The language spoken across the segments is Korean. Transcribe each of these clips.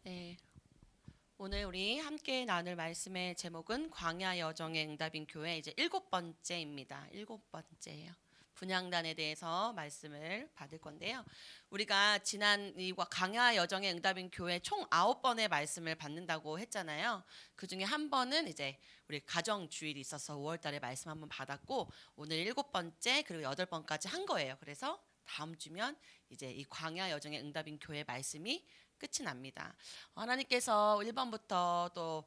네, 오늘 우리 함께 나눌 말씀의 제목은 광야 여정의 응답인 교회 이제 7번째입니다. 7번째예요. 분향단에 대해서 말씀을 받을 건데요. 우리가 지난 이 광야 여정의 응답인 교회 총 9번의 말씀을 받는다고 했잖아요. 그 중에 한 번은 이제 우리 가정 주일이 있어서 5월 달에 말씀 한번 받았고 오늘 7번째 그리고 8번까지 한 거예요. 그래서 다음 주면 이제 이 광야 여정의 응답인 교회 말씀이 끝이 납니다. 하나님께서 1번부터 또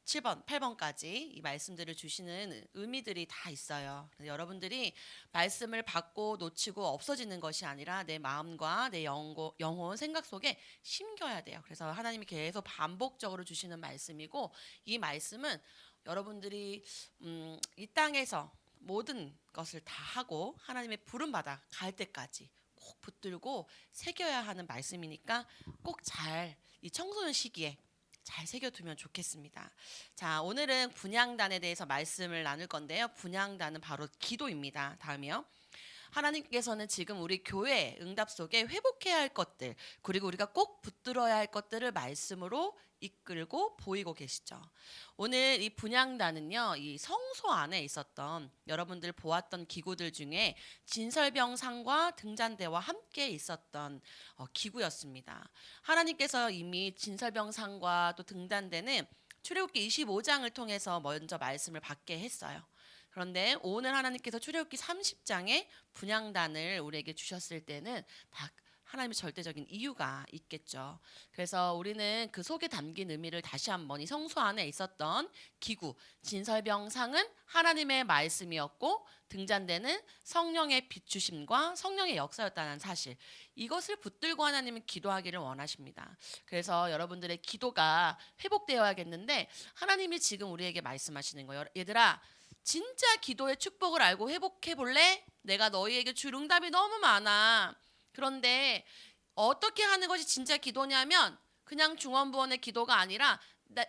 7번, 8번까지 이 말씀들을 주시는 의미들이 다 있어요. 여러분들이 말씀을 받고 놓치고 없어지는 것이 아니라 내 마음과 내 영혼, 생각 속에 심겨야 돼요. 그래서 하나님이 계속 반복적으로 주시는 말씀이고 이 말씀은 여러분들이 이 땅에서 모든 것을 다 하고 하나님의 부름받아 갈 때까지 꼭 붙들고 새겨야 하는 말씀이니까 꼭 잘 이 청소년 시기에 잘 새겨두면 좋겠습니다. 자, 오늘은 분향단에 대해서 말씀을 나눌 건데요. 분향단은 바로 기도입니다. 다음이요. 하나님께서는 지금 우리 교회 응답 속에 회복해야 할 것들 그리고 우리가 꼭 붙들어야 할 것들을 말씀으로 이끌고 보이고 계시죠. 오늘 이 분향단은요, 이 성소 안에 있었던 여러분들 보았던 기구들 중에 진설병상과 등잔대와 함께 있었던 기구였습니다. 하나님께서 이미 진설병상과 또 등잔대는 출애굽기 25장을 통해서 먼저 말씀을 받게 했어요. 그런데 오늘 하나님께서 출애굽기 30장에 분향단을 우리에게 주셨을 때는 다 하나님의 절대적인 이유가 있겠죠. 그래서 우리는 그 속에 담긴 의미를 다시 한번 이 성소 안에 있었던 기구, 진설병상은 하나님의 말씀이었고 등잔대는 성령의 비추심과 성령의 역사였다는 사실. 이것을 붙들고 하나님은 기도하기를 원하십니다. 그래서 여러분들의 기도가 회복되어야겠는데 하나님이 지금 우리에게 말씀하시는 거예요. 얘들아, 진짜 기도의 축복을 알고 회복해 볼래? 내가 너희에게 줄 응답이 너무 많아. 그런데 어떻게 하는 것이 진짜 기도냐면 그냥 중원부원의 기도가 아니라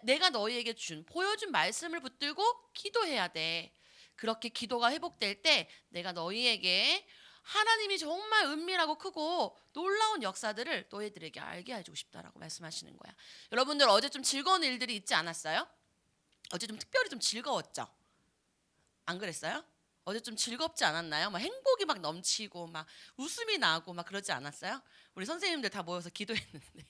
내가 너희에게 보여준 말씀을 붙들고 기도해야 돼. 그렇게 기도가 회복될 때 내가 너희에게 하나님이 정말 은밀하고 크고 놀라운 역사들을 너희들에게 알게 해주고 싶다라고 말씀하시는 거야. 여러분들 어제 좀 즐거운 일들이 있지 않았어요? 어제 좀 특별히 좀 즐거웠죠? 안 그랬어요? 어제 좀 즐겁지 않았나요? 막 행복이 막 넘치고 막 웃음이 나고 막 그러지 않았어요? 우리 선생님들 다 모여서 기도했는데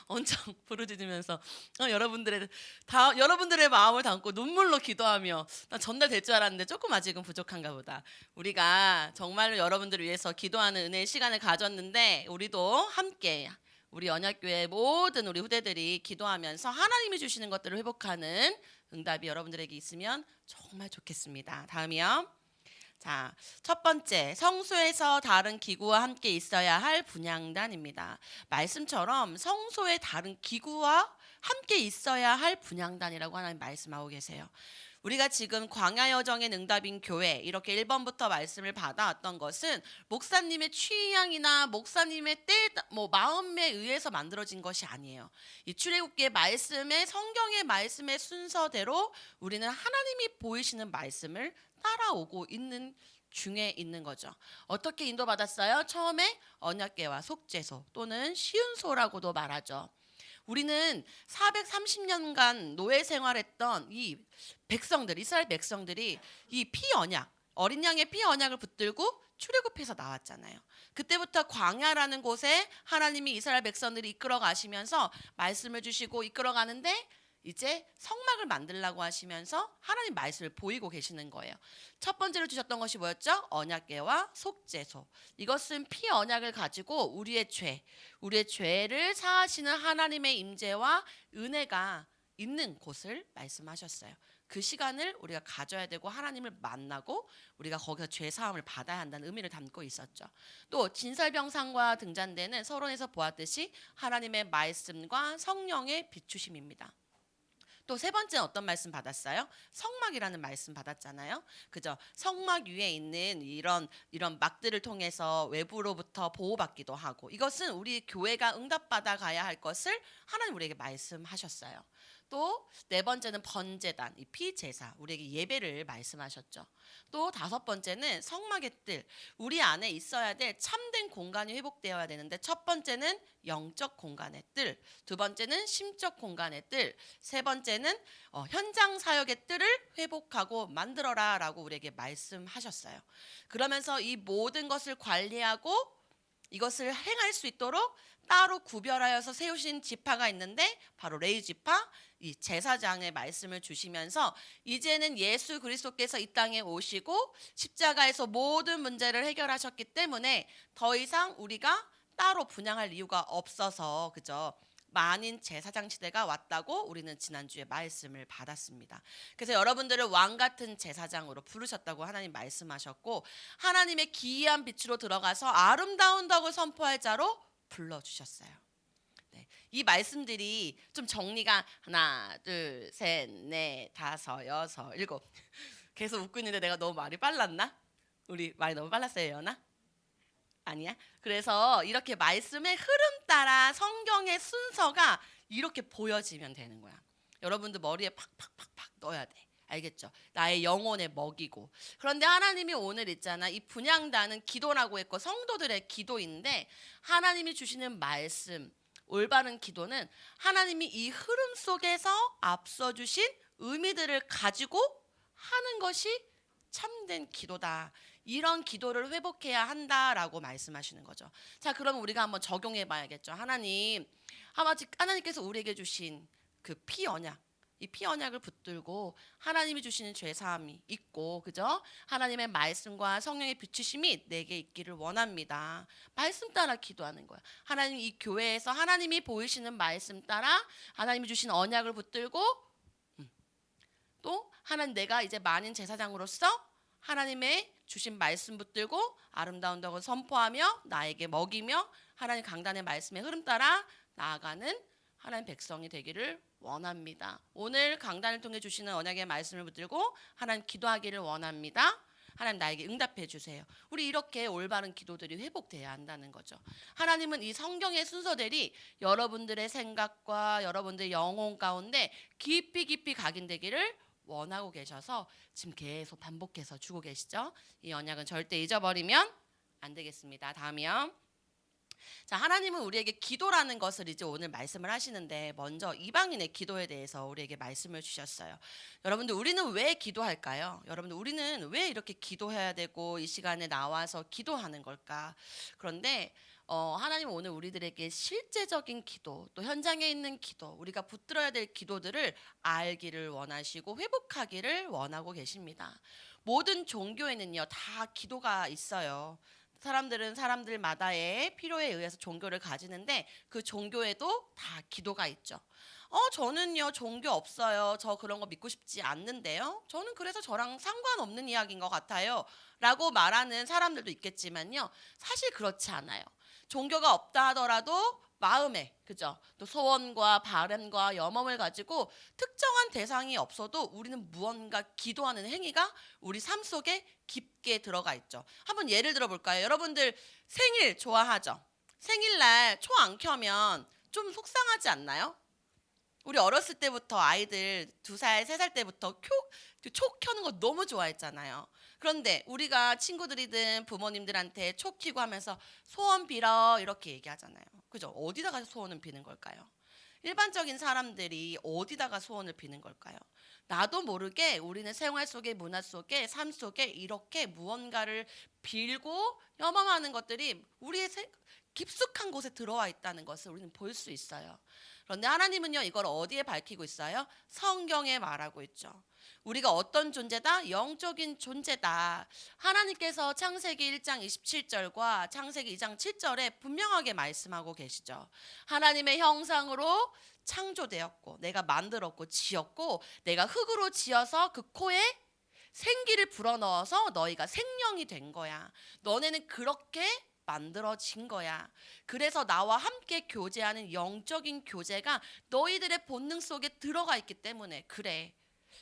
엄청 부르짖으면서 여러분들의 마음을 담고 눈물로 기도하며 난 전달될 줄 알았는데 조금 아직은 부족한가 보다. 우리가 정말로 여러분들을 위해서 기도하는 은혜의 시간을 가졌는데 우리도 함께 우리 언약교회 모든 우리 후대들이 기도하면서 하나님이 주시는 것들을 회복하는 응답이 여러분들에게 있으면 정말 좋겠습니다. 다음이요. 자, 첫 번째, 성소에서 다른 기구와 함께 있어야 할 분향단입니다. 말씀처럼 성소의 다른 기구와 함께 있어야 할 분향단이라고 하나님 말씀하고 계세요. 우리가 지금 광야 여정의 응답인 교회 이렇게 1번부터 말씀을 받아왔던 것은 목사님의 취향이나 목사님의 마음에 의해서 만들어진 것이 아니에요. 이 출애굽기의 말씀의 성경의 말씀의 순서대로 우리는 하나님이 보이시는 말씀을 따라오고 있는 중에 있는 거죠. 어떻게 인도받았어요? 처음에 언약궤와 속죄소 또는 시은소라고도 말하죠. 우리는 430년간 노예 생활했던 이 백성들, 이스라엘 백성들이 이 피언약, 어린 양의 피언약을 붙들고 출애굽해서 나왔잖아요. 그때부터 광야라는 곳에 하나님이 이스라엘 백성들이 이끌어 가시면서 말씀을 주시고 이끌어 가는데 이제 성막을 만들라고 하시면서 하나님 말씀을 보이고 계시는 거예요. 첫 번째로 주셨던 것이 뭐였죠? 언약궤와 속죄소. 이것은 피 언약을 가지고 우리의 죄를 사하시는 하나님의 임재와 은혜가 있는 곳을 말씀하셨어요. 그 시간을 우리가 가져야 되고 하나님을 만나고 우리가 거기서 죄 사함을 받아야 한다는 의미를 담고 있었죠. 또 진설병상과 등잔대는 서론에서 보았듯이 하나님의 말씀과 성령의 비추심입니다. 또 세 번째는 어떤 말씀 받았어요? 성막이라는 말씀 받았잖아요. 그죠? 성막 위에 있는 이런 막들을 통해서 외부로부터 보호받기도 하고 이것은 우리 교회가 응답받아 가야 할 것을 하나님 우리에게 말씀하셨어요. 또 네 번째는 번제단, 이 피제사, 우리에게 예배를 말씀하셨죠. 또 다섯 번째는 성막의 뜰, 우리 안에 있어야 될 참된 공간이 회복되어야 되는데 첫 번째는 영적 공간의 뜰, 두 번째는 심적 공간의 뜰, 세 번째는 현장 사역의 뜰을 회복하고 만들어라 라고 우리에게 말씀하셨어요. 그러면서 이 모든 것을 관리하고 이것을 행할 수 있도록 따로 구별하여서 세우신 지파가 있는데 바로 레위 지파, 이 제사장의 말씀을 주시면서 이제는 예수 그리스도께서 이 땅에 오시고 십자가에서 모든 문제를 해결하셨기 때문에 더 이상 우리가 따로 분향할 이유가 없어서 그죠? 만인 제사장 시대가 왔다고 우리는 지난주에 말씀을 받았습니다. 그래서 여러분들을 왕 같은 제사장으로 부르셨다고 하나님 말씀하셨고 하나님의 기이한 빛으로 들어가서 아름다운 덕을 선포할 자로 불러주셨어요. 네, 이 말씀들이 좀 정리가 하나, 둘, 셋, 넷, 다섯, 여섯, 일곱 계속 웃고 있는데 내가 너무 말이 빨랐나? 우리 말이 너무 빨랐어요, 연아? 아니야? 그래서 이렇게 말씀의 흐름 따라 성경의 순서가 이렇게 보여지면 되는 거야. 여러분들 머리에 팍팍팍팍 넣어야 돼. 알겠죠? 나의 영혼에 먹이고. 그런데 하나님이 오늘 있잖아. 이 분향단은 기도라고 했고 성도들의 기도인데 하나님이 주시는 말씀, 올바른 기도는 하나님이 이 흐름 속에서 앞서 주신 의미들을 가지고 하는 것이 참된 기도다. 이런 기도를 회복해야 한다라고 말씀하시는 거죠. 자, 그럼 우리가 한번 적용해 봐야겠죠. 하나님께서 우리에게 주신 그 피 언약, 이 피 언약을 붙들고 하나님이 주시는 죄 사함이 있고, 그죠? 하나님의 말씀과 성령의 비추심이 내게 있기를 원합니다. 말씀 따라 기도하는 거야. 하나님, 이 교회에서 하나님이 보이시는 말씀 따라 하나님이 주신 언약을 붙들고 또 하나님, 내가 이제 만인 제사장으로서 하나님의 주신 말씀 붙들고 아름다운 덕을 선포하며 나에게 먹이며 하나님 강단의 말씀의 흐름 따라 나아가는 하나님 백성이 되기를 원합니다. 오늘 강단을 통해 주시는 언약의 말씀을 붙들고 하나님 기도하기를 원합니다. 하나님 나에게 응답해 주세요. 우리 이렇게 올바른 기도들이 회복돼야 한다는 거죠. 하나님은 이 성경의 순서들이 여러분들의 생각과 여러분들의 영혼 가운데 깊이 깊이 각인되기를 원하고 계셔서 지금 계속 반복해서 주고 계시죠. 이 언약은 절대 잊어버리면 안 되겠습니다. 다음이요. 자, 하나님은 우리에게 기도라는 것을 이제 오늘 말씀을 하시는데 먼저 이방인의 기도에 대해서 우리에게 말씀을 주셨어요. 여러분들, 우리는 왜 기도할까요? 여러분들, 우리는 왜 이렇게 기도해야 되고 이 시간에 나와서 기도하는 걸까? 그런데 하나님은 오늘 우리들에게 실제적인 기도, 또 현장에 있는 기도, 우리가 붙들어야 될 기도들을 알기를 원하시고 회복하기를 원하고 계십니다. 모든 종교에는요, 다 기도가 있어요. 사람들은 사람들마다의 필요에 의해서 종교를 가지는데 그 종교에도 다 기도가 있죠. 저는요, 종교 없어요. 저 그런 거 믿고 싶지 않는데요. 저는 그래서 저랑 상관없는 이야기인 것 같아요. 라고 말하는 사람들도 있겠지만요. 사실 그렇지 않아요. 종교가 없다 하더라도 마음에, 그죠? 또 소원과 바람과 염원을 가지고 특정한 대상이 없어도 우리는 무언가 기도하는 행위가 우리 삶 속에 깊게 들어가 있죠. 한번 예를 들어 볼까요? 여러분들 생일 좋아하죠? 생일날 초 안 켜면 좀 속상하지 않나요? 우리 어렸을 때부터 아이들 2살, 3살 때부터 초 켜는 거 너무 좋아했잖아요. 그런데 우리가 친구들이든 부모님들한테 초 켜고 하면서 소원 빌어 이렇게 얘기하잖아요. 그죠? 어디다가 소원을 비는 걸까요? 일반적인 사람들이 어디다가 소원을 비는 걸까요? 나도 모르게 우리는 생활 속에, 문화 속에, 삶 속에 이렇게 무언가를 빌고 염원하는 것들이 우리의 깊숙한 곳에 들어와 있다는 것을 우리는 볼 수 있어요. 그런데 하나님은요, 이걸 어디에 밝히고 있어요? 성경에 말하고 있죠. 우리가 어떤 존재다? 영적인 존재다. 하나님께서 창세기 1장 27절과 창세기 2장 7절에 분명하게 말씀하고 계시죠. 하나님의 형상으로 창조되었고 내가 만들었고 지었고 내가 흙으로 지어서 그 코에 생기를 불어넣어서 너희가 생명이 된 거야. 너네는 그렇게 만들어진 거야. 그래서 나와 함께 교제하는 영적인 교제가 너희들의 본능 속에 들어가 있기 때문에 그래.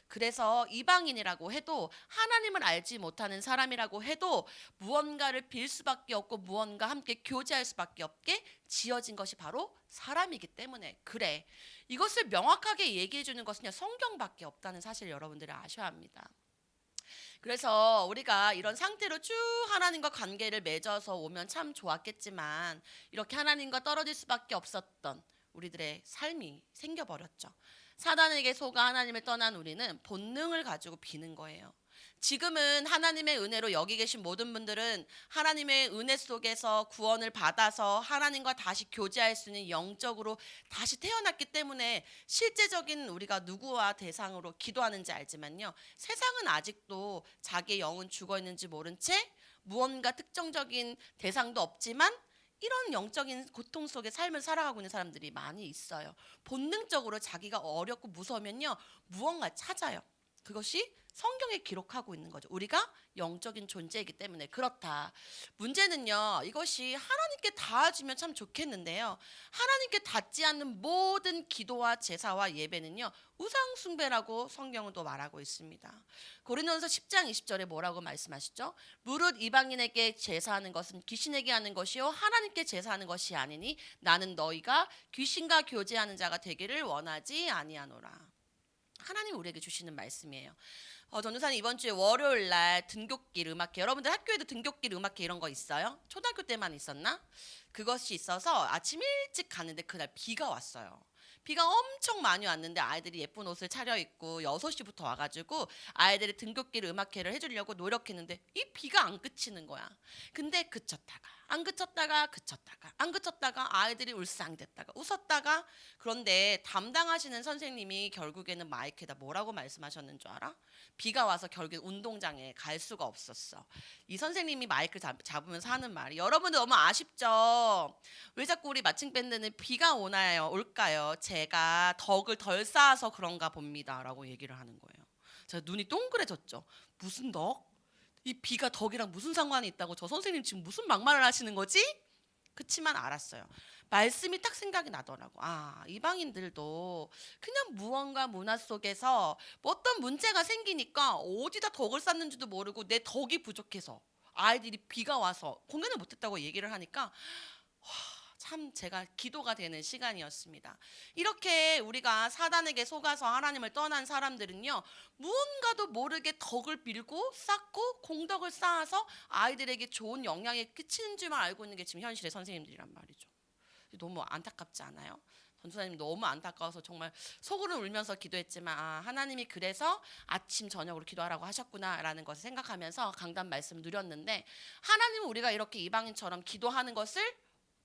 그래서 이방인이라고 해도 하나님을 알지 못하는 사람이라고 해도 무언가를 빌 수밖에 없고 무언가 함께 교제할 수밖에 없게 지어진 것이 바로 사람이기 때문에 그래. 이것을 명확하게 얘기해 주는 것은요, 성경밖에 없다는 사실 여러분들이 아셔야 합니다. 그래서 우리가 이런 상태로 쭉 하나님과 관계를 맺어서 오면 참 좋았겠지만 이렇게 하나님과 떨어질 수밖에 없었던 우리들의 삶이 생겨버렸죠. 사단에게 속아 하나님을 떠난 우리는 본능을 가지고 비는 거예요. 지금은 하나님의 은혜로 여기 계신 모든 분들은 하나님의 은혜 속에서 구원을 받아서 하나님과 다시 교제할 수 있는 영적으로 다시 태어났기 때문에 실제적인 우리가 누구와 대상으로 기도하는지 알지만요, 세상은 아직도 자기의 영은 죽어 있는지 모른 채 무언가 특정적인 대상도 없지만 이런 영적인 고통 속의 삶을 살아가고 있는 사람들이 많이 있어요. 본능적으로 자기가 어렵고 무서우면요, 무언가 찾아요. 그것이 성경에 기록하고 있는 거죠. 우리가 영적인 존재이기 때문에 그렇다. 문제는요, 이것이 하나님께 닿아주면 참 좋겠는데요, 하나님께 닿지 않는 모든 기도와 제사와 예배는요, 우상 숭배라고 성경은 또 말하고 있습니다. 고린도전서 10장 20절에 뭐라고 말씀하시죠? 무릇 이방인에게 제사하는 것은 귀신에게 하는 것이요 하나님께 제사하는 것이 아니니 나는 너희가 귀신과 교제하는 자가 되기를 원하지 아니하노라. 하나님 우리에게 주시는 말씀이에요. 전도사님 이번 주에 월요일 날 등굣길 음악회, 여러분들 학교에도 등굣길 음악회 이런 거 있어요? 초등학교 때만 있었나? 그것이 있어서 아침 일찍 가는데 그날 비가 왔어요. 비가 엄청 많이 왔는데 아이들이 예쁜 옷을 차려입고 6시부터 와가지고 아이들이 등굣길 음악회를 해주려고 노력했는데 이 비가 안 그치는 거야. 근데 그쳤다가 안 그쳤다가 그쳤다가 안 그쳤다가 아이들이 울상됐다가 웃었다가, 그런데 담당하시는 선생님이 결국에는 마이크에다 뭐라고 말씀하셨는 줄 알아? 비가 와서 결국 운동장에 갈 수가 없었어. 이 선생님이 마이크를 잡으면서 하는 말이, 여러분들 너무 아쉽죠? 왜 자꾸 우리 마칭 밴드는 비가 오나요? 올까요? 제가 덕을 덜 쌓아서 그런가 봅니다 라고 얘기를 하는 거예요. 제가 눈이 동그래졌죠. 무슨 덕? 이 비가 덕이랑 무슨 상관이 있다고, 저 선생님 지금 무슨 막말을 하시는 거지? 그치만 알았어요. 말씀이 딱 생각이 나더라고. 아, 이방인들도 그냥 무언가 문화 속에서 뭐 어떤 문제가 생기니까 어디다 덕을 쌓는지도 모르고 내 덕이 부족해서 아이들이 비가 와서 공연을 못했다고 얘기를 하니까 참 제가 기도가 되는 시간이었습니다. 이렇게 우리가 사단에게 속아서 하나님을 떠난 사람들은요, 무언가도 모르게 덕을 빌고 쌓고 공덕을 쌓아서 아이들에게 좋은 영향을 끼치는 줄만 알고 있는 게 지금 현실의 선생님들이란 말이죠. 너무 안타깝지 않아요? 전도사님 너무 안타까워서 정말 속으로 울면서 기도했지만, 하나님이 그래서 아침 저녁으로 기도하라고 하셨구나라는 것을 생각하면서 강단 말씀 누렸는데, 하나님은 우리가 이렇게 이방인처럼 기도하는 것을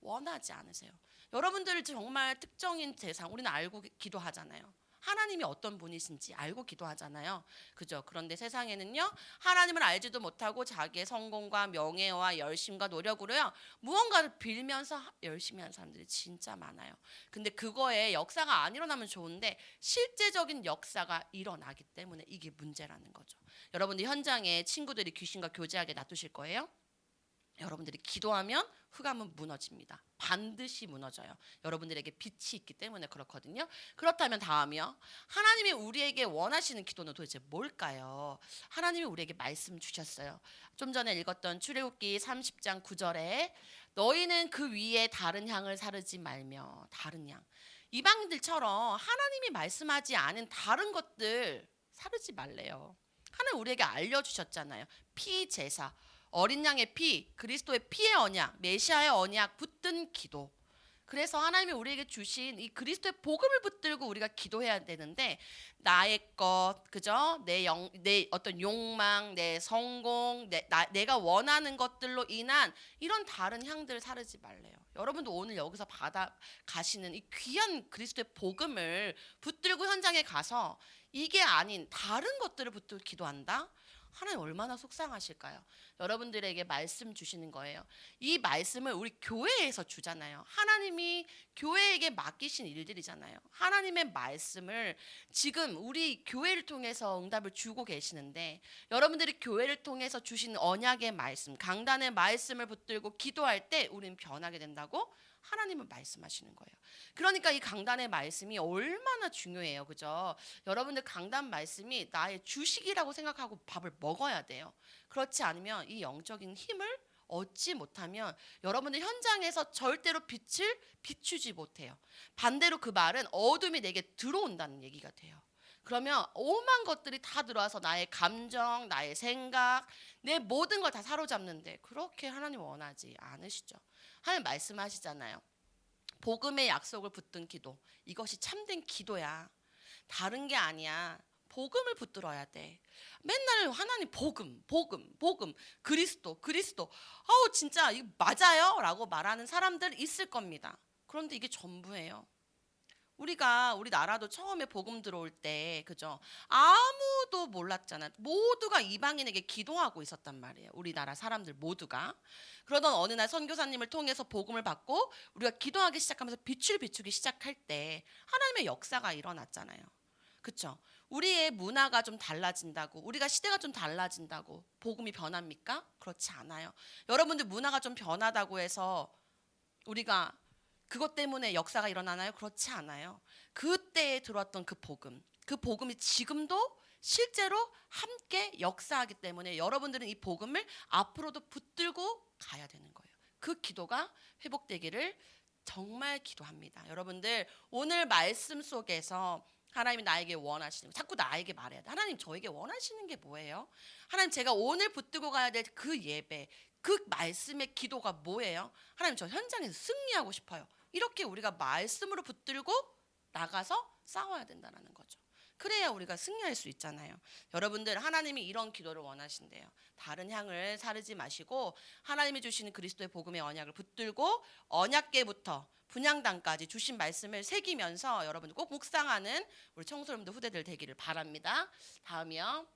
원하지 않으세요. 여러분들 정말 특정인 대상 우리는 알고 기도하잖아요. 하나님이 어떤 분이신지 알고 기도하잖아요. 그죠? 그런데 세상에는요, 하나님을 알지도 못하고 자기의 성공과 명예와 열심과 노력으로요, 무언가를 빌면서 열심히 하는 사람들이 진짜 많아요. 근데 그거에 역사가 안 일어나면 좋은데 실제적인 역사가 일어나기 때문에 이게 문제라는 거죠. 여러분들 현장에 친구들이 귀신과 교제하게 놔두실 거예요? 여러분들이 기도하면 흑암은 무너집니다. 반드시 무너져요. 여러분들에게 빛이 있기 때문에 그렇거든요. 그렇다면 다음이요, 하나님이 우리에게 원하시는 기도는 도대체 뭘까요? 하나님이 우리에게 말씀 주셨어요. 좀 전에 읽었던 출애굽기 30장 9절에 너희는 그 위에 다른 향을 사르지 말며, 다른 향, 이방인들처럼 하나님이 말씀하지 않은 다른 것들 사르지 말래요. 하나님 우리에게 알려주셨잖아요. 피제사, 어린 양의 피, 그리스도의 피의 언약, 메시아의 언약 붙든 기도. 그래서 하나님이 우리에게 주신 이 그리스도의 복음을 붙들고 우리가 기도해야 되는데, 나의 것, 그죠? 내 어떤 욕망, 내 성공, 내가 원하는 것들로 인한 이런 다른 향들을 사르지 말래요. 여러분도 오늘 여기서 받아 가시는 이 귀한 그리스도의 복음을 붙들고 현장에 가서 이게 아닌 다른 것들을 붙들고 기도한다? 하나님 얼마나 속상하실까요? 여러분들에게 말씀 주시는 거예요. 이 말씀을 우리 교회에서 주잖아요. 하나님이 교회에게 맡기신 일들이잖아요. 하나님의 말씀을 지금 우리 교회를 통해서 응답을 주고 계시는데, 여러분들이 교회를 통해서 주신 언약의 말씀, 강단의 말씀을 붙들고 기도할 때 우리는 변하게 된다고 하나님은 말씀하시는 거예요. 그러니까 이 강단의 말씀이 얼마나 중요해요. 그죠? 여러분들 강단 말씀이 나의 주식이라고 생각하고 밥을 먹어야 돼요. 그렇지 않으면 이 영적인 힘을 얻지 못하면 여러분들 현장에서 절대로 빛을 비추지 못해요. 반대로 그 말은 어둠이 내게 들어온다는 얘기가 돼요. 그러면 오만 것들이 다 들어와서 나의 감정, 나의 생각, 내 모든 걸 다 사로잡는데, 그렇게 하나님 원하지 않으시죠. 하나님 말씀하시잖아요. 복음의 약속을 붙든 기도, 이것이 참된 기도야. 다른 게 아니야. 복음을 붙들어야 돼. 맨날 하나님 복음, 복음, 복음, 그리스도, 그리스도. 아우 진짜 이거 맞아요? 라고 말하는 사람들 있을 겁니다. 그런데 이게 전부예요. 우리가 우리나라도 처음에 복음 들어올 때, 그죠? 아무도 몰랐잖아. 모두가 이방인에게 기도하고 있었단 말이에요. 우리나라 사람들 모두가. 그러던 어느 날 선교사님을 통해서 복음을 받고 우리가 기도하기 시작하면서 빛을 비추기 시작할 때 하나님의 역사가 일어났잖아요. 그렇죠? 우리의 문화가 좀 달라진다고, 우리가 시대가 좀 달라진다고 복음이 변합니까? 그렇지 않아요. 여러분들 문화가 좀 변하다고 해서 우리가 그것 때문에 역사가 일어나나요? 그렇지 않아요. 그때에 들어왔던 그 복음, 그 복음이 지금도 실제로 함께 역사하기 때문에 여러분들은 이 복음을 앞으로도 붙들고 가야 되는 거예요. 그 기도가 회복되기를 정말 기도합니다. 여러분들 오늘 말씀 속에서 하나님이 나에게 원하시는 거, 자꾸 나에게 말해야 돼. 하나님 저에게 원하시는 게 뭐예요? 하나님 제가 오늘 붙들고 가야 될 그 예배, 그 말씀의 기도가 뭐예요? 하나님 저 현장에서 승리하고 싶어요. 이렇게 우리가 말씀으로 붙들고 나가서 싸워야 된다는 거죠. 그래야 우리가 승리할 수 있잖아요. 여러분들 하나님이 이런 기도를 원하신대요. 다른 향을 사르지 마시고 하나님이 주시는 그리스도의 복음의 언약을 붙들고 언약궤부터 분향단까지 주신 말씀을 새기면서 여러분들 꼭 묵상하는 우리 청소년들 후대들 되기를 바랍니다. 다음이요.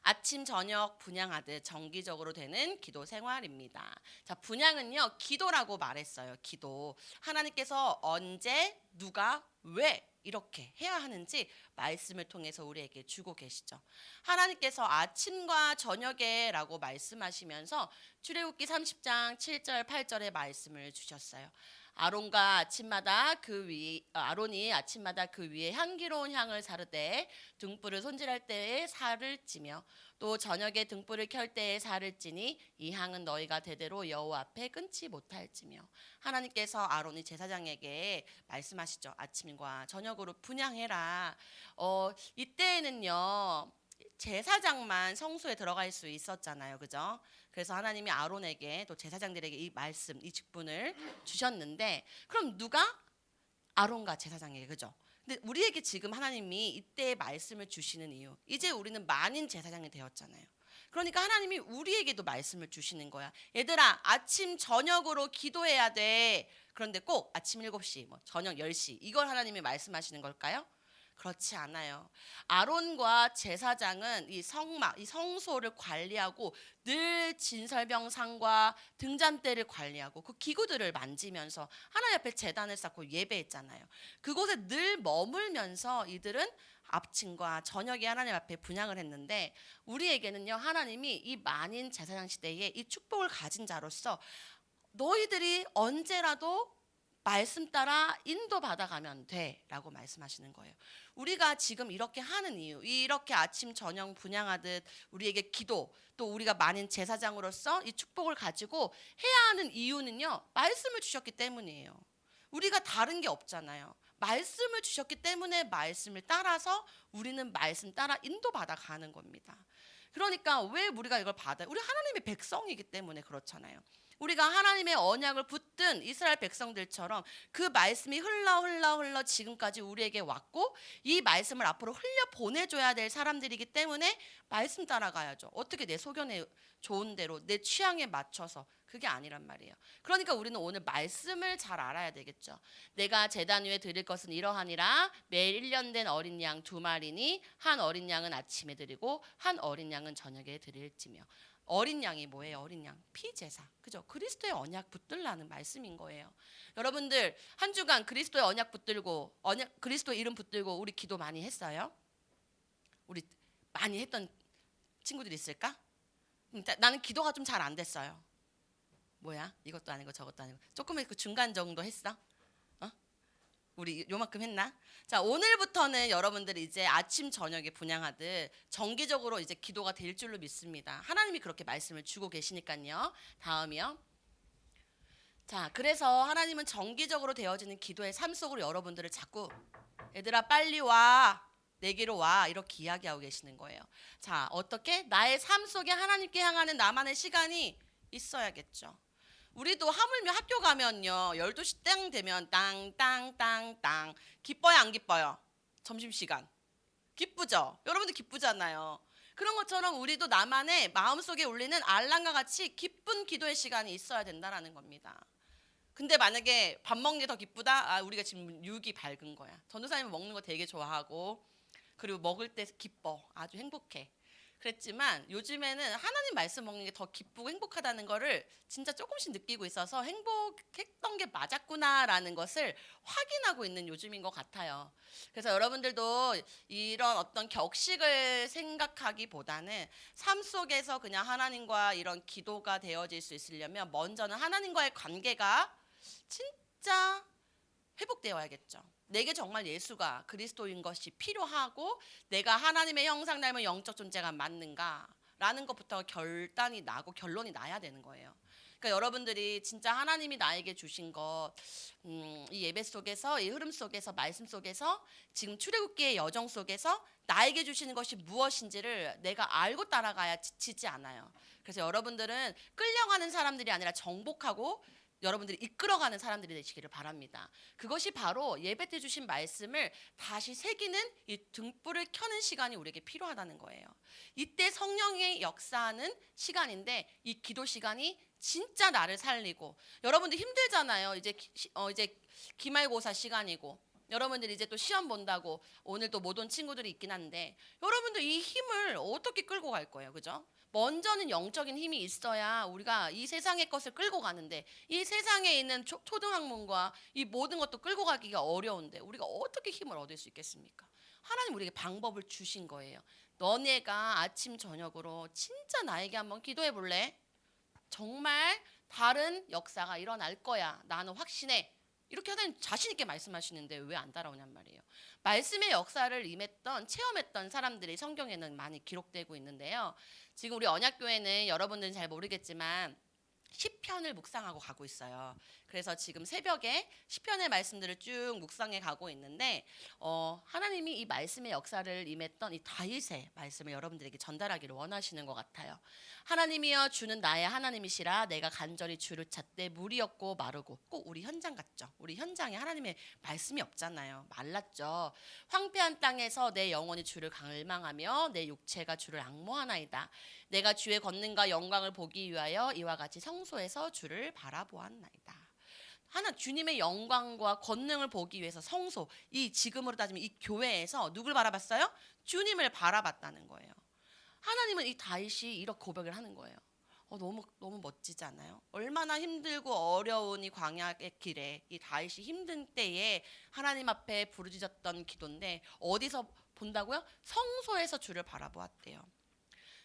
아침 저녁 분향하듯 정기적으로 되는 기도 생활입니다. 자, 분향은요 기도라고 말했어요. 기도. 하나님께서 언제, 누가, 왜 이렇게 해야 하는지 말씀을 통해서 우리에게 주고 계시죠. 하나님께서 아침과 저녁에 라고 말씀하시면서 출애굽기 30장 7절 8절의 말씀을 주셨어요. 아론이 아침마다 그 위에 향기로운 향을 사르되 등불을 손질할 때에 살을 찌며 또 저녁에 등불을 켤 때에 살을 찌니 이 향은 너희가 대대로 여호와 앞에 끊지 못할지며. 하나님께서 아론이 제사장에게 말씀하시죠. 아침과 저녁으로 분향해라. 이때에는요 제사장만 성소에 들어갈 수 있었잖아요. 그죠? 그래서 하나님이 아론에게 또 제사장들에게 이 말씀, 이 직분을 주셨는데, 그럼 누가? 아론과 제사장에게. 그죠? 근데 우리에게 지금 하나님이 이때 말씀을 주시는 이유, 이제 우리는 만인 제사장이 되었잖아요. 그러니까 하나님이 우리에게도 말씀을 주시는 거야. 얘들아 아침 저녁으로 기도해야 돼. 그런데 꼭 아침 7시 저녁 10시 이걸 하나님이 말씀하시는 걸까요? 그렇지 않아요. 아론과 제사장은 이 성막, 이 성소를 관리하고 늘 진설병상과 등잔대를 관리하고 그 기구들을 만지면서 하나님 앞에 제단을 쌓고 예배했잖아요. 그곳에 늘 머물면서 이들은 아침과 저녁에 하나님 앞에 분향을 했는데, 우리에게는요 하나님이 이 만인 제사장 시대에 이 축복을 가진 자로서 너희들이 언제라도 말씀 따라 인도받아 가면 돼 라고 말씀하시는 거예요. 우리가 지금 이렇게 하는 이유, 이렇게 아침 저녁 분향하듯 우리에게 기도, 또 우리가 만인 제사장으로서 이 축복을 가지고 해야 하는 이유는요 말씀을 주셨기 때문이에요. 우리가 다른 게 없잖아요. 말씀을 주셨기 때문에 말씀을 따라서 우리는 말씀 따라 인도받아 가는 겁니다. 그러니까 왜 우리가 이걸 받아요? 우리 하나님의 백성이기 때문에 그렇잖아요. 우리가 하나님의 언약을 붙든 이스라엘 백성들처럼 그 말씀이 흘러 지금까지 우리에게 왔고, 이 말씀을 앞으로 흘려 보내줘야 될 사람들이기 때문에 말씀 따라가야죠. 어떻게 내 소견에 좋은 대로 내 취향에 맞춰서 그게 아니란 말이에요. 그러니까 우리는 오늘 말씀을 잘 알아야 되겠죠. 내가 제단 위에 드릴 것은 이러하니라. 매일 1년 된 어린 양 2마리니 한 어린 양은 아침에 드리고 한 어린 양은 저녁에 드릴지며. 어린 양이 뭐예요? 어린 양 피제사, 그죠? 그리스도의 언약 붙들라는 말씀인 거예요. 여러분들 한 주간 그리스도의 언약 붙들고 그리스도 이름 붙들고 우리 기도 많이 했어요? 우리 많이 했던 친구들 있을까? 나는 기도가 좀 잘 안 됐어요. 뭐야? 이것도 아니고 저것도 아니고 조금 그 중간 정도 했어? 어? 우리 요만큼 했나? 자, 오늘부터는 여러분들이 이제 아침 저녁에 분양하듯 정기적으로 이제 기도가 될 줄로 믿습니다. 하나님이 그렇게 말씀을 주고 계시니까요. 다음이요. 자, 그래서 하나님은 정기적으로 되어지는 기도의 삶 속으로 여러분들을 자꾸 얘들아 빨리 와, 내게로 와, 이렇게 이야기하고 계시는 거예요. 자, 어떻게? 나의 삶 속에 하나님께 향하는 나만의 시간이 있어야겠죠. 우리도 하물며 학교 가면요 12시 땡 되면 땅땅땅땅 기뻐요 안 기뻐요? 점심시간 기쁘죠? 여러분들 기쁘잖아요. 그런 것처럼 우리도 나만의 마음속에 울리는 알람과 같이 기쁜 기도의 시간이 있어야 된다는 겁니다. 근데 만약에 밥 먹는 게 더 기쁘다? 아, 우리가 지금 육이 밝은 거야. 전도사님은 먹는 거 되게 좋아하고 그리고 먹을 때 기뻐, 아주 행복해. 그랬지만 요즘에는 하나님 말씀 먹는 게 더 기쁘고 행복하다는 거를 진짜 조금씩 느끼고 있어서 행복했던 게 맞았구나라는 것을 확인하고 있는 요즘인 것 같아요. 그래서 여러분들도 이런 어떤 격식을 생각하기보다는 삶 속에서 그냥 하나님과 이런 기도가 되어질 수 있으려면 먼저는 하나님과의 관계가 진짜 회복되어야겠죠. 내게 정말 예수가 그리스도인 것이 필요하고 내가 하나님의 형상 닮은 영적 존재가 맞는가라는 것부터 결단이 나고 결론이 나야 되는 거예요. 그러니까 여러분들이 진짜 하나님이 나에게 주신 것, 이 예배 속에서, 이 흐름 속에서, 말씀 속에서, 지금 출애굽기의 여정 속에서 나에게 주시는 것이 무엇인지를 내가 알고 따라가야 지치지 않아요. 그래서 여러분들은 끌려가는 사람들이 아니라 정복하고 여러분들이 이끌어가는 사람들이 되시기를 바랍니다. 그것이 바로 예배 때 주신 말씀을 다시 새기는 이 등불을 켜는 시간이 우리에게 필요하다는 거예요. 이때 성령의 역사하는 시간인데 이 기도 시간이 진짜 나를 살리고 여러분들 힘들잖아요. 이제 기말고사 시간이고 여러분들이 이제 또 시험 본다고 오늘 또 못 온 친구들이 있긴 한데 여러분들 이 힘을 어떻게 끌고 갈 거예요, 그죠? 먼저는 영적인 힘이 있어야 우리가 이 세상의 것을 끌고 가는데 이 세상에 있는 초등학문과 이 모든 것도 끌고 가기가 어려운데 우리가 어떻게 힘을 얻을 수 있겠습니까? 하나님 우리에게 방법을 주신 거예요. 너네가 아침 저녁으로 진짜 나에게 한번 기도해 볼래? 정말 다른 역사가 일어날 거야. 나는 확신해. 이렇게 하나님 자신 있게 말씀하시는데 왜 안 따라오냔 말이에요. 말씀의 역사를 임했던 체험했던 사람들이 성경에는 많이 기록되고 있는데요. 지금 우리 언약교회는 여러분들은 잘 모르겠지만 시편을 묵상하고 가고 있어요. 그래서 지금 새벽에 시편의 말씀들을 쭉 묵상해 가고 있는데 하나님이 이 말씀의 역사를 임했던 이 다윗의 말씀을 여러분들에게 전달하기를 원하시는 것 같아요. 하나님이여 주는 나의 하나님이시라 내가 간절히 주를 찾되 물이 없고 마르고 꼭 우리 현장 같죠. 우리 현장에 하나님의 말씀이 없잖아요. 말랐죠. 황폐한 땅에서 내 영혼이 주를 갈망하며 내 육체가 주를 앙모하나이다. 내가 주의 권능과 영광을 보기 위하여 이와 같이 성소에서 주를 바라보았나이다. 하나 주님의 영광과 권능을 보기 위해서 성소, 이 지금으로 따지면 이 교회에서 누굴 바라봤어요? 주님을 바라봤다는 거예요. 하나님은 이 다윗이 이렇게 고백을 하는 거예요. 너무 멋지지 않아요? 얼마나 힘들고 어려운 이 광야의 길에 이 다윗이 힘든 때에 하나님 앞에 부르짖었던 기도인데 어디서 본다고요? 성소에서 주를 바라보았대요.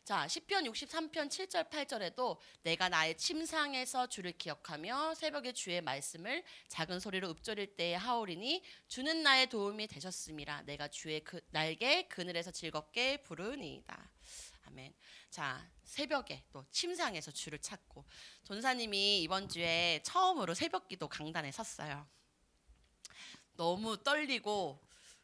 자, 시편 63편 7절 8절에도 내가 나의 침상에서 주를 기억하며 새벽에 주의 말씀을 작은 소리로 읊조릴 때에 하오리니 주는 나의 도움이 되셨음이라 내가 주의 날개 그늘에서 즐겁게 부르니이다. 아멘. 자, 새벽에 또 침상에서 주를 찾고 전사님이 이번 주에 처음으로 새벽기도 강단에 섰어요. 너무 떨리고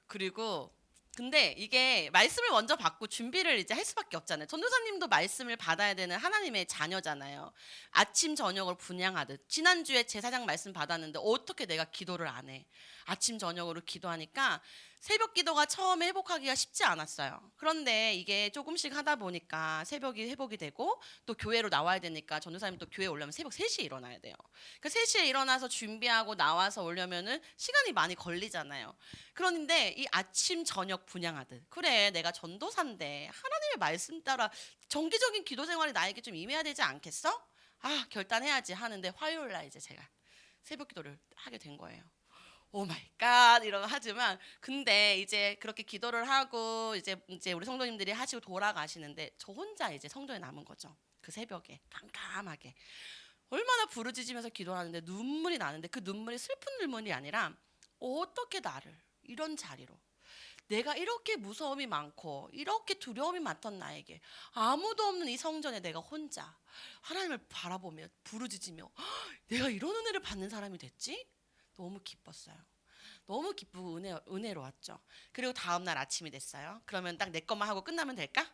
그리고 근데 이게 말씀을 먼저 받고 준비를 이제 할 수밖에 없잖아요. 전도사님도 말씀을 받아야 되는 하나님의 자녀잖아요. 아침 저녁으로 분양하듯 지난주에 제사장 말씀 받았는데 어떻게 내가 기도를 안 해? 아침 저녁으로 기도하니까 새벽 기도가 처음에 회복하기가 쉽지 않았어요. 그런데 이게 조금씩 하다 보니까 새벽이 회복이 되고 또 교회로 나와야 되니까 전도사님 또 교회 오려면 새벽 3시에 일어나야 돼요. 그러니까 3시에 일어나서 준비하고 나와서 오려면은 시간이 많이 걸리잖아요. 그런데 이 아침 저녁 분향하듯 그래 내가 전도사인데 하나님의 말씀 따라 정기적인 기도 생활이 나에게 좀 임해야 되지 않겠어? 아 결단해야지 하는데 화요일 날 이제 제가 새벽 기도를 하게 된 거예요. 오 마이 갓 이러고 하지만 근데 이제 그렇게 기도를 하고 이제 우리 성도님들이 하시고 돌아가시는데 저 혼자 이제 성도에 남은 거죠. 그 새벽에 깜깜하게 얼마나 부르짖으면서 기도하는데 눈물이 나는데 그 눈물이 슬픈 눈물이 아니라 어떻게 나를 이런 자리로 내가 이렇게 무서움이 많고 이렇게 두려움이 많던 나에게 아무도 없는 이 성전에 내가 혼자 하나님을 바라보며 부르짖으며 내가 이런 은혜를 받는 사람이 됐지? 너무 기뻤어요. 너무 기쁘고 은혜로웠죠. 그리고 다음날 아침이 됐어요. 그러면 딱 내 것만 하고 끝나면 될까?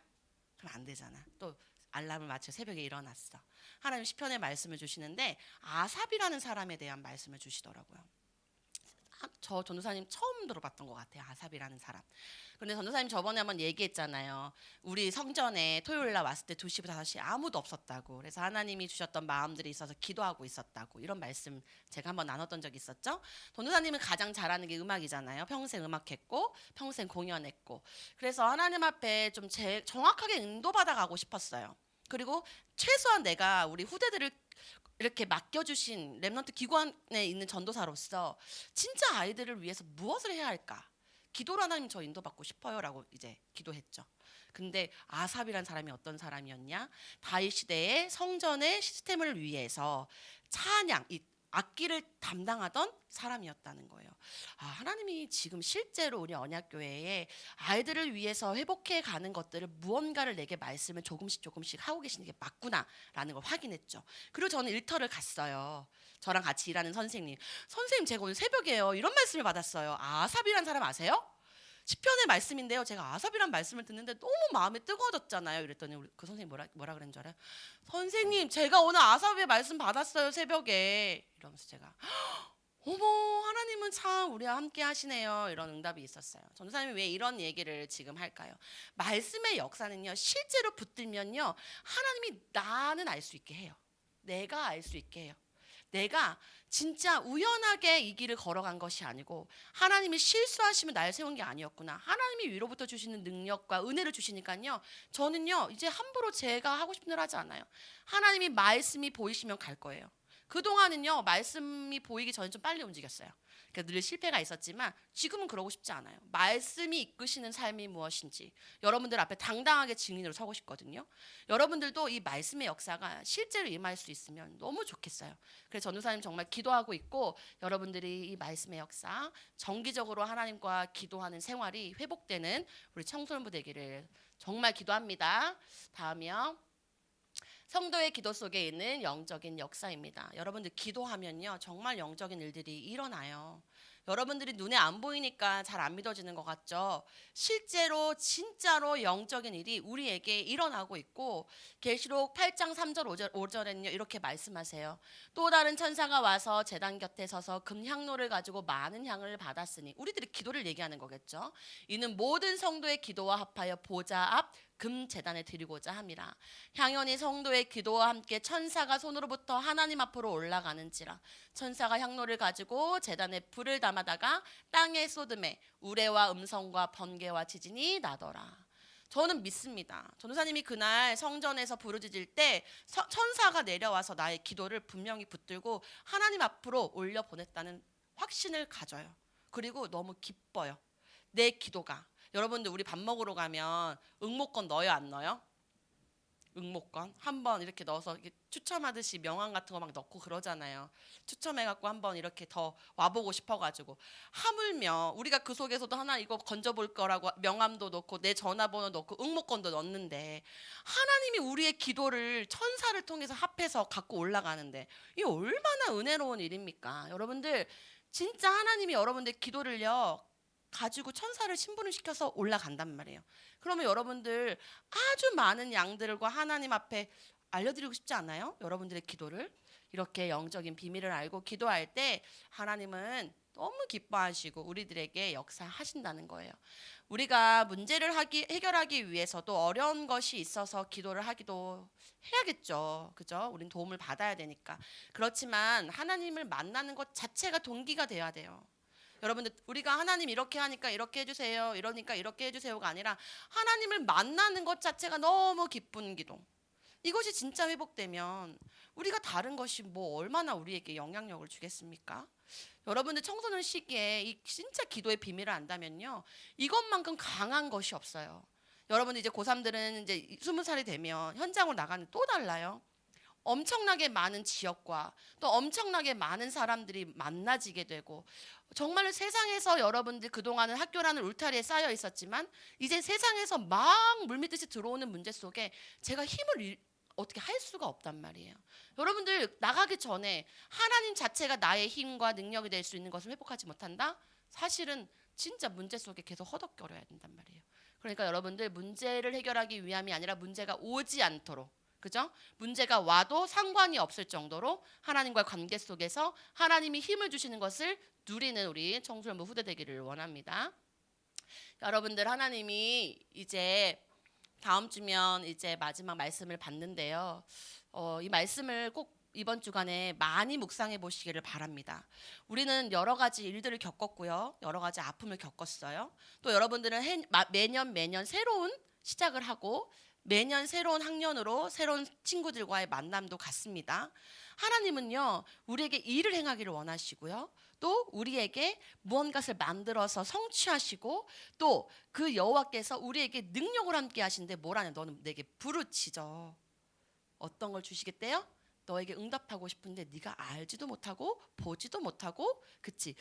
그럼 안 되잖아. 또 알람을 맞춰 새벽에 일어났어. 하나님 시편의 말씀을 주시는데 아삽이라는 사람에 대한 말씀을 주시더라고요. 저 전도사님 처음 들어봤던 것 같아요. 아삽이라는 사람. 그런데 전도사님 저번에 한번 얘기했잖아요. 우리 성전에 토요일 날 왔을 때 2시부터 5시 아무도 없었다고. 그래서 하나님이 주셨던 마음들이 있어서 기도하고 있었다고. 이런 말씀 제가 한번 나눴던 적이 있었죠. 전도사님은 가장 잘하는 게 음악이잖아요. 평생 음악했고 평생 공연했고. 그래서 하나님 앞에 좀 정확하게 인도받아 가고 싶었어요. 그리고 최소한 내가 우리 후대들을 이렇게 맡겨주신 렘넌트 기관에 있는 전도사로서 진짜 아이들을 위해서 무엇을 해야 할까? 기도로 하나님 저 인도받고 싶어요라고 이제 기도했죠. 근데 아삽이란 사람이 어떤 사람이었냐? 다윗 시대의 성전의 시스템을 위해서 찬양, 이 악기를 담당하던 사람이었다는 거예요. 아, 하나님이 지금 실제로 우리 언약교회에 아이들을 위해서 회복해 가는 것들을 무언가를 내게 말씀을 조금씩 하고 계시는 게 맞구나라는 걸 확인했죠. 그리고 저는 일터를 갔어요. 저랑 같이 일하는 선생님. 선생님 제가 오늘 새벽에요. 이런 말씀을 받았어요. 아삽이란 사람 아세요? 시편의 말씀인데요. 제가 아삽이란 말씀을 듣는데 너무 마음이 뜨거워졌잖아요. 이랬더니 그 선생님 뭐라 그랬는 줄 알아요? 선생님 제가 오늘 아삽의 말씀 받았어요. 새벽에. 이러면서 제가 어머 하나님은 참 우리와 함께 하시네요. 이런 응답이 있었어요. 전도사님이 왜 이런 얘기를 지금 할까요? 말씀의 역사는요. 실제로 붙들면요. 하나님이 나는 알 수 있게 해요. 내가 알 수 있게 해요. 내가 진짜 우연하게 이 길을 걸어간 것이 아니고 하나님이 실수하시면 날 세운 게 아니었구나. 하나님이 위로부터 주시는 능력과 은혜를 주시니까요. 저는요. 이제 함부로 제가 하고 싶은 일 하지 않아요. 하나님이 말씀이 보이시면 갈 거예요. 그동안은요. 말씀이 보이기 전에 좀 빨리 움직였어요. 그러니까 늘 실패가 있었지만 지금은 그러고 싶지 않아요. 말씀이 이끄시는 삶이 무엇인지 여러분들 앞에 당당하게 증인으로 서고 싶거든요. 여러분들도 이 말씀의 역사가 실제로 임할 수 있으면 너무 좋겠어요. 그래서 전도사님 정말 기도하고 있고 여러분들이 이 말씀의 역사 정기적으로 하나님과 기도하는 생활이 회복되는 우리 청소년부 되기를 정말 기도합니다. 다음이요. 성도의 기도 속에 있는 영적인 역사입니다. 여러분들 기도하면요 정말 영적인 일들이 일어나요. 여러분들이 눈에 안 보이니까 잘 안 믿어지는 것 같죠. 실제로 진짜로 영적인 일이 우리에게 일어나고 있고 계시록 8장 3절 5절에는요 이렇게 말씀하세요. 또 다른 천사가 와서 제단 곁에 서서 금향로를 가지고 많은 향을 받았으니 우리들이 기도를 얘기하는 거겠죠. 이는 모든 성도의 기도와 합하여 보좌 앞 금제단에 드리고자 함이라. 향연이 성도의 기도와 함께 천사가 손으로부터 하나님 앞으로 올라가는지라. 천사가 향로를 가지고 제단에 불을 담아다가 땅에 쏟음에 우레와 음성과 번개와 지진이 나더라. 저는 믿습니다. 전도사님이 그날 성전에서 부르짖을 때 천사가 내려와서 나의 기도를 분명히 붙들고 하나님 앞으로 올려 보냈다는 확신을 가져요. 그리고 너무 기뻐요. 내 기도가. 여러분들 우리 밥 먹으러 가면 응모권 넣어요 안 넣어요? 응모권 한번 이렇게 넣어서 이렇게 추첨하듯이 명함 같은 거 막 넣고 그러잖아요. 추첨해갖고 한번 이렇게 더 와보고 싶어가지고 하물며 우리가 그 속에서도 하나 이거 건져볼 거라고 명함도 넣고 내 전화번호 넣고 응모권도 넣는데 하나님이 우리의 기도를 천사를 통해서 합해서 갖고 올라가는데 이 얼마나 은혜로운 일입니까? 여러분들 진짜 하나님이 여러분들 기도를요 가지고 천사를 신분을 시켜서 올라간단 말이에요. 그러면 여러분들 아주 많은 양들과 하나님 앞에 알려드리고 싶지 않나요? 여러분들의 기도를 이렇게 영적인 비밀을 알고 기도할 때 하나님은 너무 기뻐하시고 우리들에게 역사하신다는 거예요. 우리가 문제를 해결하기 위해서도 어려운 것이 있어서 기도를 하기도 해야겠죠. 그죠? 우린 도움을 받아야 되니까. 그렇지만 하나님을 만나는 것 자체가 동기가 돼야 돼요. 여러분들, 우리가 하나님 이렇게 하니까 이렇게 해주세요, 이러니까 이렇게 해주세요가 아니라 하나님을 만나는 것 자체가 너무 기쁜 기도. 이것이 진짜 회복되면 우리가 다른 것이 뭐 얼마나 우리에게 영향력을 주겠습니까? 여러분들 청소년 시기에 이 진짜 기도의 비밀을 안다면요, 이것만큼 강한 것이 없어요. 여러분들 이제 고3들은 이제 20살이 되면 현장으로 나가는 또 달라요. 엄청나게 많은 지역과 또 엄청나게 많은 사람들이 만나지게 되고, 정말 세상에서 여러분들 그동안은 학교라는 울타리에 쌓여 있었지만 이제 세상에서 막 물밀듯이 들어오는 문제 속에 제가 힘을 어떻게 할 수가 없단 말이에요. 여러분들 나가기 전에 하나님 자체가 나의 힘과 능력이 될 수 있는 것을 회복하지 못한다? 사실은 진짜 문제 속에 계속 허덕거려야 된단 말이에요. 그러니까 여러분들 문제를 해결하기 위함이 아니라 문제가 오지 않도록, 그죠? 문제가 와도 상관이 없을 정도로 하나님과의 관계 속에서 하나님이 힘을 주시는 것을 누리는 우리 청소년부 후대 되기를 원합니다. 여러분들, 하나님이 이제 다음 주면 이제 마지막 말씀을 받는데요. 이 말씀을 꼭 이번 주간에 많이 묵상해 보시기를 바랍니다. 우리는 여러 가지 일들을 겪었고요. 여러 가지 아픔을 겪었어요. 또 여러분들은 매년 새로운 시작을 하고 매년 새로운 학년으로 새로운 친구들과의 만남도 갖습니다. 하나님은요, 우리에게 일을 행하기를 원하시고요. 또 우리에게 무언가를 만들어서 성취하시고, 또 그 여호와께서 우리에게 능력을 함께 하시는데 뭐라냐, 너는 내게 부르짖어. 어떤 걸 주시겠대요? 너에게 응답하고 싶은데 네가 알지도 못하고 보지도 못하고, 그치?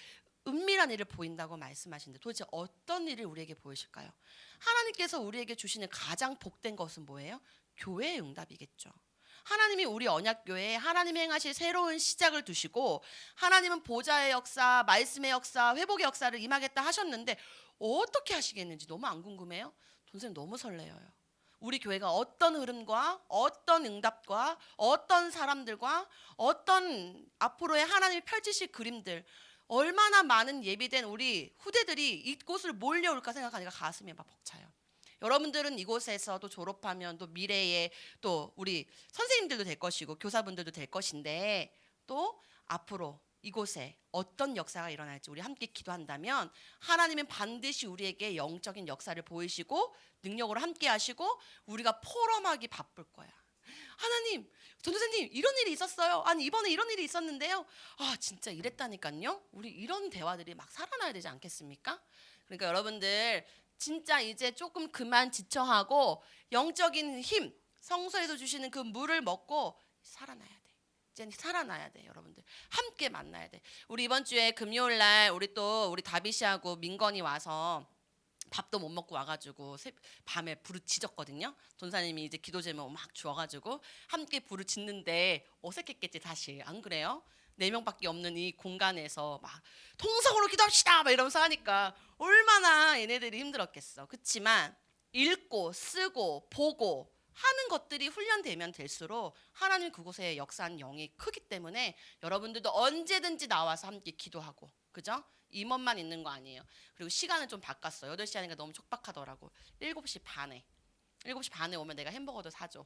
은밀한 일을 보인다고 말씀하시는데 도대체 어떤 일을 우리에게 보이실까요? 하나님께서 우리에게 주시는 가장 복된 것은 뭐예요? 교회의 응답이겠죠. 하나님이 우리 언약교회에 하나님이 행하실 새로운 시작을 두시고, 하나님은 보좌의 역사, 말씀의 역사, 회복의 역사를 임하겠다 하셨는데 어떻게 하시겠는지 너무 안 궁금해요? 선생님 너무 설레어요. 우리 교회가 어떤 흐름과 어떤 응답과 어떤 사람들과 어떤 앞으로의 하나님이 펼치실 그림들, 얼마나 많은 예비된 우리 후대들이 이곳을 몰려올까 생각하니까 가슴이 막 벅차요. 여러분들은 이곳에서도 졸업하면 또 미래에 또 우리 선생님들도 될 것이고 교사분들도 될 것인데, 또 앞으로 이곳에 어떤 역사가 일어날지 우리 함께 기도한다면 하나님은 반드시 우리에게 영적인 역사를 보이시고 능력으로 함께 하시고 우리가 포럼하기 바쁠 거야. 하나님, 전도사님 이런 일이 있었어요. 아니 이번에 이런 일이 있었는데요. 아 진짜 이랬다니까요. 우리 이런 대화들이 막 살아나야 되지 않겠습니까? 그러니까 여러분들 진짜 이제 조금 그만 지쳐하고 영적인 힘, 성소에서 주시는 그 물을 먹고 살아나야 돼. 이제 살아나야 돼. 여러분들 함께 만나야 돼. 우리 이번 주에 금요일 날 우리 다비씨하고 민건이 와서 밥도 못 먹고 와가지고 밤에 부르짖었거든요. 전사님이 이제 기도 제목 막 주어가지고 함께 부르짖는데 어색했겠지 사실. 안 그래요? 4명밖에 없는 이 공간에서 막 통성으로 기도합시다 막 이러면서 하니까 얼마나 얘네들이 힘들었겠어. 그렇지만 읽고 쓰고 보고 하는 것들이 훈련되면 될수록 하나님 그곳에 역사한 영이 크기 때문에 여러분들도 언제든지 나와서 함께 기도하고, 그죠? 임원만 있는 거 아니에요. 그리고 시간을 좀 바꿨어. 8시 하니까 너무 촉박하더라고. 7시 반에. 7시 반에 오면 내가 햄버거도 사줘.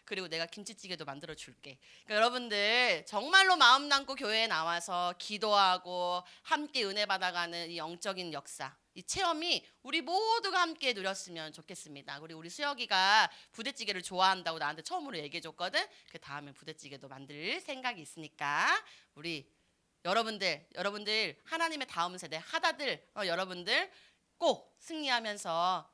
그리고 내가 김치찌개도 만들어 줄게. 그러니까 여러분들 정말로 마음 담고 교회에 나와서 기도하고 함께 은혜 받아가는 이 영적인 역사, 이 체험이 우리 모두가 함께 누렸으면 좋겠습니다. 우리 수혁이가 부대찌개를 좋아한다고 나한테 처음으로 얘기해 줬거든. 그 다음에 부대찌개도 만들 생각이 있으니까 우리 여러분들 하나님의 다음 세대 하다들 여러분들 꼭 승리하면서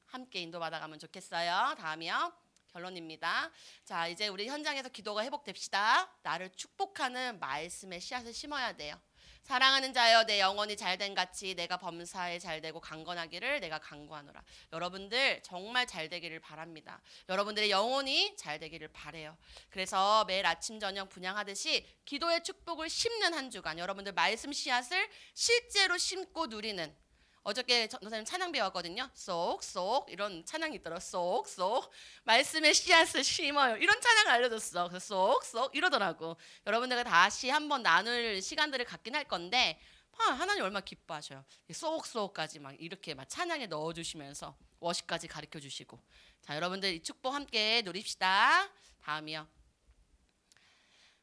함께 인도받아가면 좋겠어요. 다음이요. 결론입니다. 자, 이제 우리 현장에서 기도가 회복됩시다. 나를 축복하는 말씀의 씨앗을 심어야 돼요. 사랑하는 자여, 내 영혼이 잘된 같이 내가 범사에 잘되고 강건하기를 내가 간구하노라. 여러분들 정말 잘되기를 바랍니다. 여러분들의 영혼이 잘되기를 바래요. 그래서 매일 아침 저녁 분양하듯이 기도의 축복을 심는 한 주간 여러분들 말씀 씨앗을 실제로 심고 누리는 어저께 선생님 찬양 배웠거든요. 쏙쏙 이런 찬양이 있더라. 쏙쏙 말씀의 씨앗을 심어요. 이런 찬양 알려줬어. 그래서 쏙쏙 이러더라고. 여러분들과 다시 한번 나눌 시간들을 갖긴 할 건데 하나님 얼마나 기뻐하셔요. 쏙쏙까지 막 이렇게 막 찬양에 넣어주시면서 워십까지 가르쳐 주시고. 자, 여러분들 이 축복 함께 누립시다. 다음이요.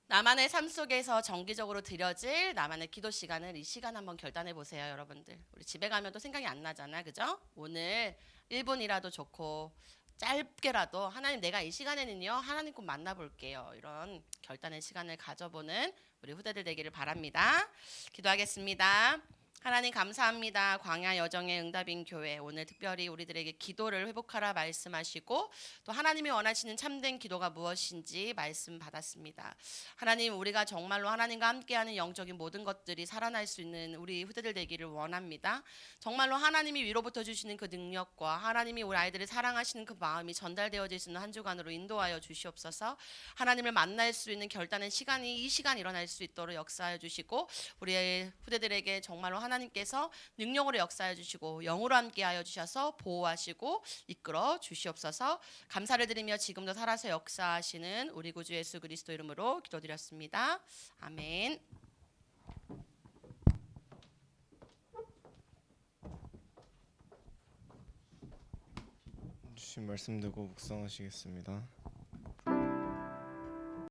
나만의 삶 속에서 정기적으로 드려질 나만의 기도 시간을 이 시간 한번 결단해 보세요, 여러분들. 우리 집에 가면 또 생각이 안 나잖아, 그죠? 오늘 1분이라도 좋고 짧게라도 하나님 내가 이 시간에는요 하나님 꼭 만나볼게요. 이런 결단의 시간을 가져보는 우리 후대들 되기를 바랍니다. 기도하겠습니다. 하나님 감사합니다. 광야 여정의 응답인 교회 오늘 특별히 우리들에게 기도를 회복하라 말씀하시고 또 하나님이 원하시는 참된 기도가 무엇인지 말씀 받았습니다. 하나님 우리가 정말로 하나님과 함께하는 영적인 모든 것들이 살아날 수 있는 우리 후대들 되기를 원합니다. 정말로 하나님이 위로부터 주시는 그 능력과 하나님이 우리 아이들을 사랑하시는 그 마음이 전달되어질 수 있는 한 주간으로 인도하여 주시옵소서. 하나님을 만날 수 있는 결단의 시간이 이 시간 일어날 수 있도록 역사하여 주시고 우리의 후대들에게 정말로 하나님께서 능력으로 역사하여 주시고 영으로 함께하여 주셔서 보호하시고 이끌어 주시옵소서. 감사를 드리며 지금도 살아서 역사하시는 우리 구주 예수 그리스도 이름으로 기도드렸습니다. 아멘. 주신 말씀 듣고 묵상하시겠습니다.